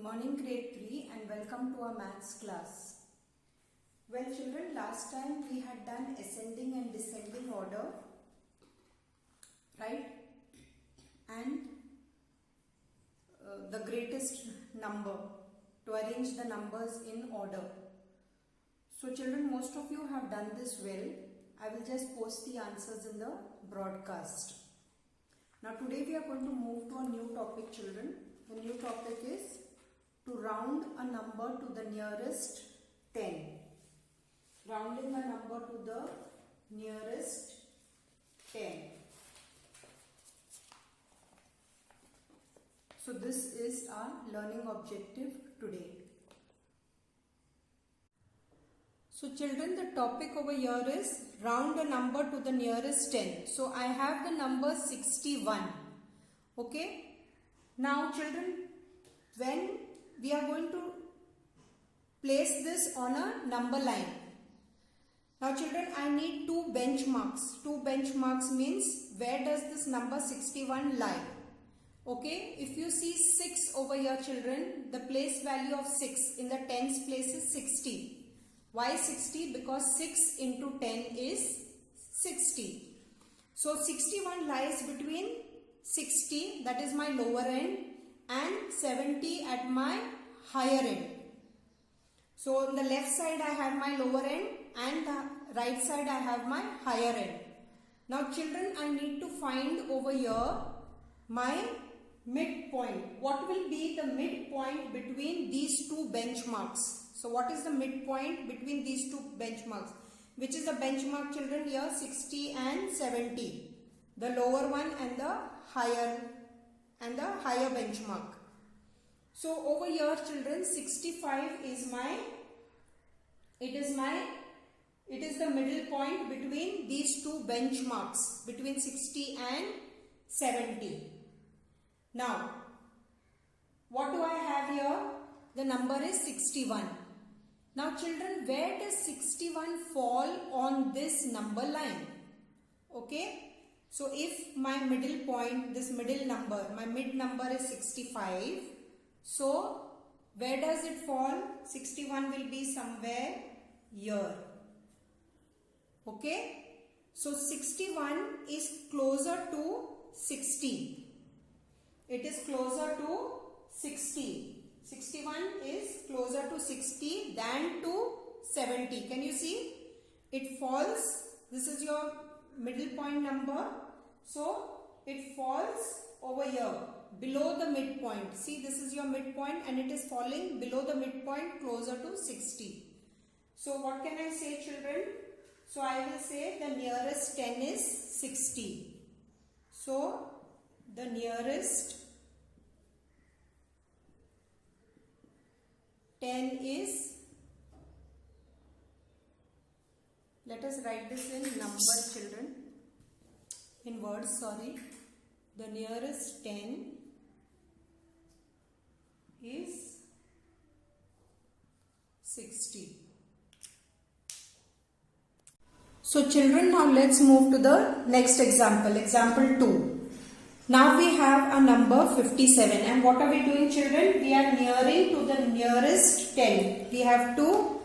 morning grade 3 and welcome to our maths class. Well children, last time we had done ascending and descending order, right? And the greatest number, to arrange the numbers in order. So children, most of you have done this well. I will just post the answers in the broadcast. Now today we are going to move to a new topic children. The new topic is to round a number to the nearest 10. Rounding a number to the nearest 10. So this is our learning objective today. So children, the topic over here is round a number to the nearest 10. So I have the number 61. Okay. Now children, when we are going to place this on a number line. Now children, I need two benchmarks. Two benchmarks means where does this number 61 lie? Okay, if you see 6 over here children, the place value of 6 in the tens place is 60. Why 60? Because 6 into 10 is 60. So 61 lies between 60, that is my lower end, and 70 at my higher end. So on the left side I have my lower end and the right side I have my higher end. Now children, I need to find over here my midpoint. What will be the midpoint between these two benchmarks? So what is the midpoint between these two benchmarks? Which is the benchmark children here? 60 and 70. The lower one and the higher benchmark. So over here children, 65 is it is the middle point between these two benchmarks, between 60 and 70. Now, what do I have here? The number is 61. Now children, where does 61 fall on this number line? Okay. So if my middle point, this middle number, my mid number is 65. So where does it fall? 61 will be somewhere here. Okay. So 61 is closer to 60. It is closer to 60. 61 is closer to 60 than to 70. Can you see? It falls. This is your middle point number. So it falls over here below the midpoint. See, this is your midpoint and it is falling below the midpoint closer to 60. So what can I say children? So I will say the nearest 10 is 60. So the nearest 10 is, let us write this in numbers children, in words, sorry. The nearest 10 is 60. So children, now let's move to the next example, example 2. Now we have a number 57 and what are we doing children? We are nearing to the nearest 10. We have to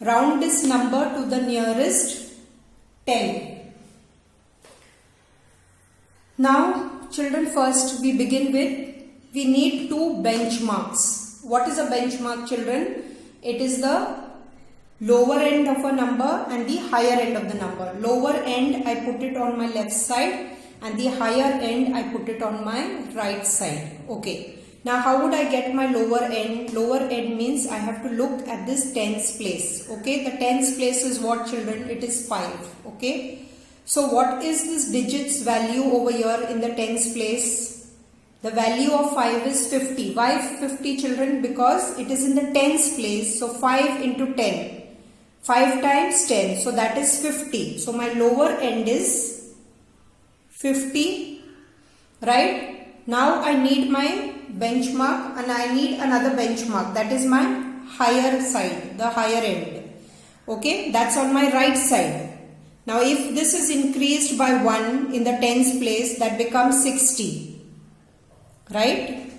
round this number to the nearest 10. Now children, first we begin with, we need two benchmarks. What is a benchmark children? It is the lower end of a number and the higher end of the number. Lower end I put it on my left side and the higher end I put it on my right side. Okay. Now how would I get my lower end? Lower end means I have to look at this tens place. Okay. The tens place is what children? It is 5. Okay. So what is this digits value over here in the tens place? The value of 5 is 50. Why 50 children? Because it is in the tens place. So 5 into 10. 5 times 10. So that is 50. So my lower end is 50. Right? Now I need my benchmark and I need another benchmark. That is my higher side. The higher end. Okay. That's on my right side. Now if this is increased by 1 in the tens place, that becomes 60. Right?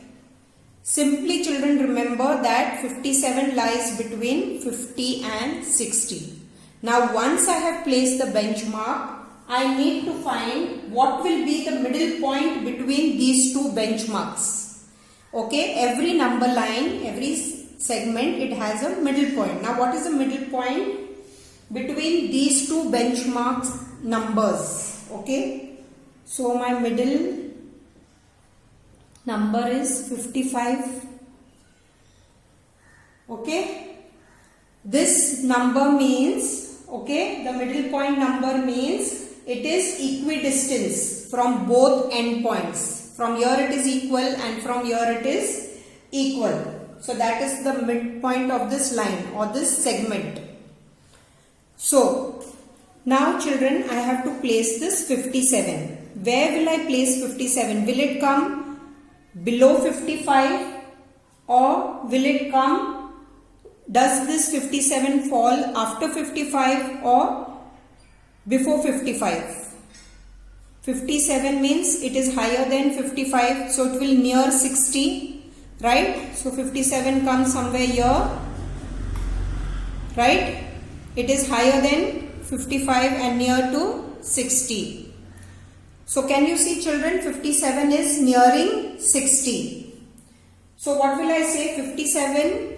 Simply children remember that 57 lies between 50 and 60. Now once I have placed the benchmark, I need to find what will be the middle point between these two benchmarks. Okay, every number line, every segment, it has a middle point. Now what is the middle point between these two benchmark numbers? Okay, so my middle number is 55. Okay, this number means, okay, the middle point number means it is equidistance from both endpoints. From here it is equal and from here it is equal. So that is the midpoint of this line or this segment. So now children, I have to place this 57. Where will I place 57? Will it come below 55 or will it come, does this 57 fall after 55 or before 55? 57 means it is higher than 55, so it will near 60, right? So 57 comes somewhere here, right? It is higher than 55 and near to 60. So can you see children, 57 is nearing 60. So what will I say? 57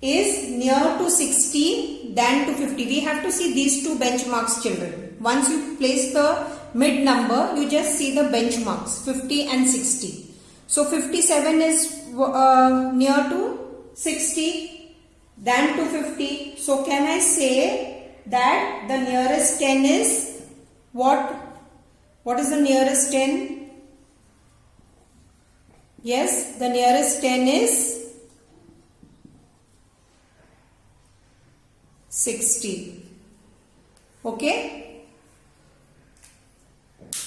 is near to 60 than to 50. We have to see these two benchmarks children. Once you place the mid number, you just see the benchmarks 50 and 60. So 57 is near to 60 than to 50. So can I say that the nearest 10 is what? What is the nearest 10? Yes, the nearest 10 is 60. Okay.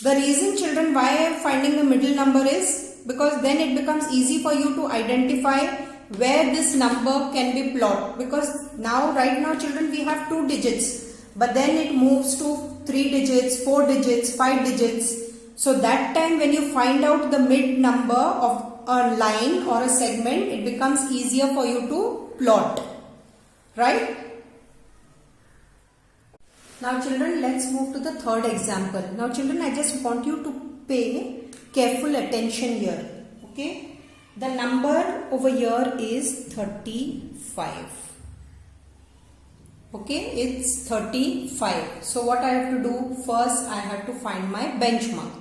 The reason children why I am finding the middle number is because then it becomes easy for you to identify where this number can be plotted. Because now right now children we have 2 digits, but then it moves to 3 digits, 4 digits, 5 digits. So that time when you find out the mid number of a line or a segment, it becomes easier for you to plot, right? Now children, let's move to the third example. Now children, I just want you to pay careful attention here. Okay, the number over here is 35. Okay, it's 35. So what I have to do? First I have to find my benchmark.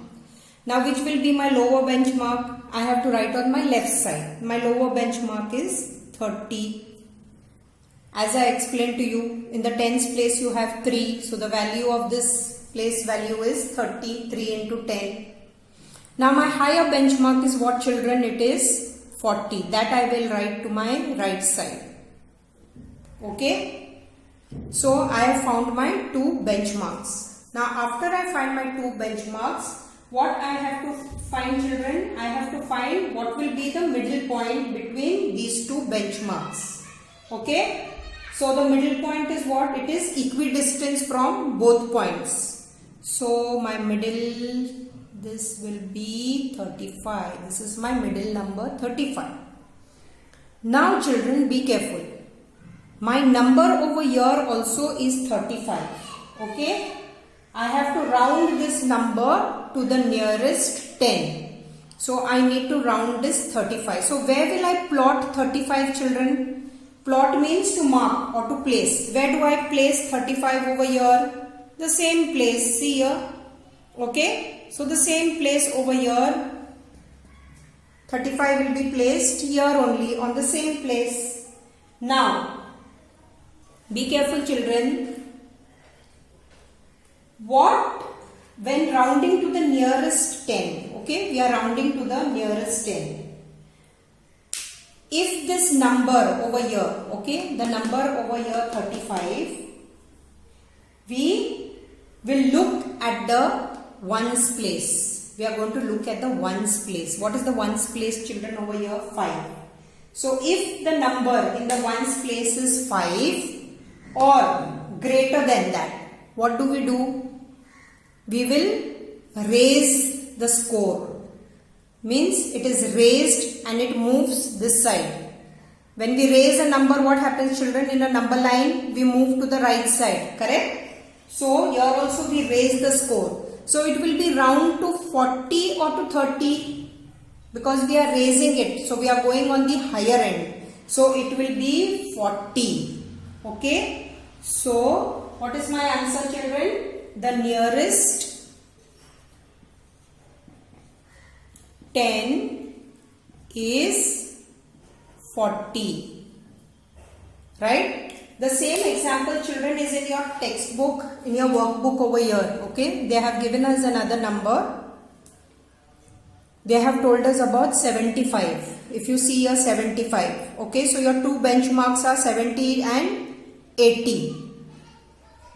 Now which will be my lower benchmark? I have to write on my left side. My lower benchmark is 30. As I explained to you, in the tens place you have 3. So the value of this place value is 30. 3 into 10. Now my higher benchmark is what children? It is 40. That I will write to my right side. Okay. So I have found my 2 benchmarks. Now after I find my 2 benchmarks, what I have to find children? I have to find what will be the middle point between these 2 benchmarks. Okay. So the middle point is what? It is equidistance from both points. So my middle, this will be 35. This is my middle number 35. Now children, be careful. My number over here also is 35. Okay. I have to round this number to the nearest 10. So I need to round this 35. So where will I plot 35 children? Plot means to mark or to place. Where do I place 35 over here? The same place. See here. Okay. So the same place over here. 35 will be placed here only on the same place. Now, be careful children. What? When rounding to the nearest 10. Okay. We are rounding to the nearest 10. If this number over here, okay, the number over here 35, we will look at the ones place. We are going to look at the ones place. What is the ones place children over here? 5. So if the number in the ones place is 5 or greater than that, what do? We will raise the score. means it is raised and it moves this side. When we raise a number, what happens, children? In a number line, we move to the right side, correct? So here also we raise the score. So it will be round to 40 or to 30 because we are raising it. So we are going on the higher end. So it will be 40. Okay. So what is my answer, children? The nearest 10 is 40. Right? The same example, children, is in your textbook, in your workbook over here. Okay, they have given us another number. They have told us about 75. If you see here 75. Okay, so your two benchmarks are 70 and 80.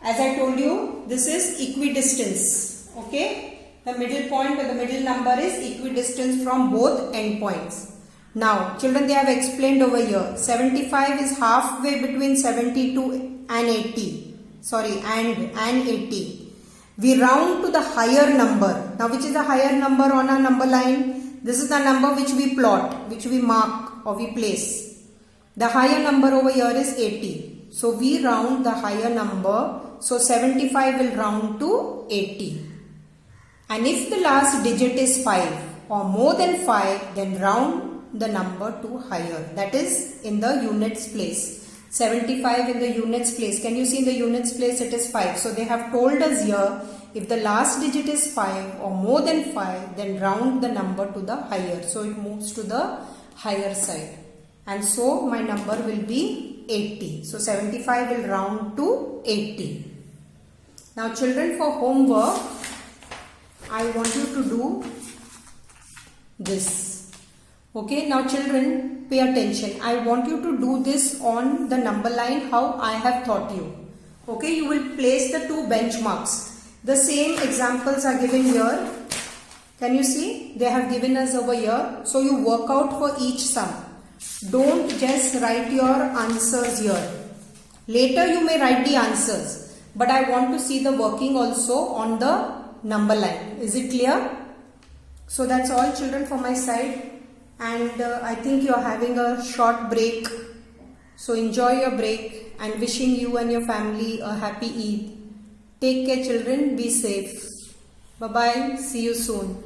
As I told you, this is equidistance. Okay, the middle point or the middle number is equidistance from both endpoints. Now, children, they have explained over here. 75 is halfway between 72 and 80. Sorry, and 80. We round to the higher number. Now, which is the higher number on our number line? This is the number which we plot, which we mark or we place. The higher number over here is 80. So, we round the higher number. So, 75 will round to 80. And if the last digit is 5 or more than 5, then round the number to higher, that is in the units place. 75 in the units place. Can you see in the units place it is 5. So they have told us here, if the last digit is 5 or more than 5, then round the number to the higher. So it moves to the higher side. And so my number will be 80. So 75 will round to 80. Now children, for homework, I want you to do this. Okay, now children, pay attention. I want you to do this on the number line how I have taught you. Okay, you will place the two benchmarks. The same examples are given here. Can you see? They have given us over here. So you work out for each sum. Don't just write your answers here. Later you may write the answers. But I want to see the working also on the number line. Is it clear? So that's all, children, for my side. And I think you are having a short break. So enjoy your break and wishing you and your family a happy Eid. Take care, children. Be safe. Bye-bye. See you soon.